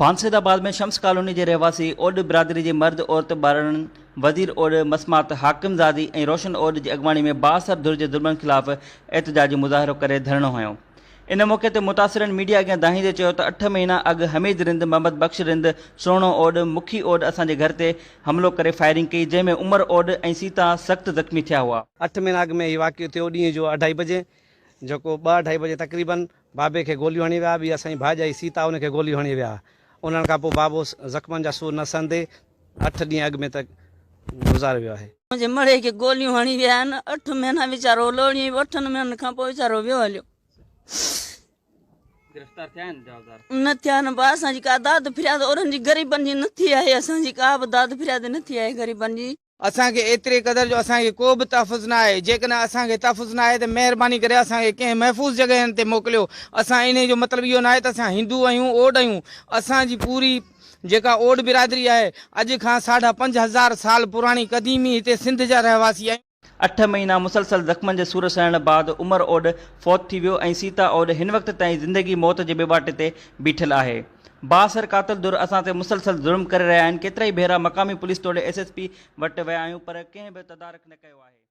फांसेदाबाद में शम्स कॉलोनी के रहवासी ओड बिरादरी के मर्द औरत बारन वजीर ओड मसमात हाकिमजादी और रोशन ओड की अगवानी में बासर धुर के जुल्मन खिलाफ एहतजाजी मुज़ाहिरो करे धरणो हुयो। इन मौके ते मुतासिरन मीडिया अॻियां दाहींदे चयो त 8 महीना अॻु हमीद रिंद, मोहम्मद बख्श रिंद, सोणो ओड, मुखी ओड असांजे घर ते हमलो करे फायरिंग कई, जंहिंमें उमर ओड ऐं सीता सख़्त ज़ख़्मी थिया हुआ। 8 महीना अॻु में हीउ वाक़ियो थियो ॾींहं जो 2:30 बजे, जेको 2-2:30 बजे तक़रीबन बाबे खे गोलियूं हणी विया। ॿी असांजी भाॼाई सीता उनखे गोलियूं हणी विया। उन्हनि खां पोइ बाबो ज़ख़्मनि जा सूर न संदे 8 ॾींहं अॻु में त गुज़ारे वियो आहे। मुंहिंजे मड़े खे गोलियूं हणी विया आहिनि। 8 महीना वीचारो लोड़ी, 8 महीननि खां पोइ वीचारो वियो हलियो। गिरफ़्तार थिया आहिनि जवाबदार? न थिया न बा, असांजी का दाद फिरियाद उन्हनि जी ग़रीबनि जी नथी आहे। असांजी का बि दाद फिरियाद नथी आहे ग़रीबनि जी। असांखे एतिरे क़दर जो असांखे को बि तहफ़ुज़ न आहे। जेकॾहिं असांखे तहफ़ुज़ न आहे त महिरबानी करे असांखे कंहिं महफ़ूज़ जॻहनि ते मोकिलियो। असां इन जो मतिलबु इहो न आहे त असां हिंदू आहियूं, ओड आहियूं। असांजी पूरी जेका ओड बिरादरी आहे अॼु खां 5,500 साल पुराणी क़दीमी हिते सिंध जा रहवासी आहियूं। 8 महीना मुसलसल ज़ख़्मनि जे सूर सहण बाद उमर ओड फौत थी वियो ऐं सीता ओड हिन वक़्त ताईं ज़िंदगी मौत जे बेबाटे ते बीठल आहे। बासर कातिल दुर असां ते मुसलसल ज़ुल्म करे रहिया आहिनि। केतिरा ई भेरा मक़ामी पुलिस तोड़े SSP वटि विया आहियूं, पर कंहिं बि तदारक न कयो आहे।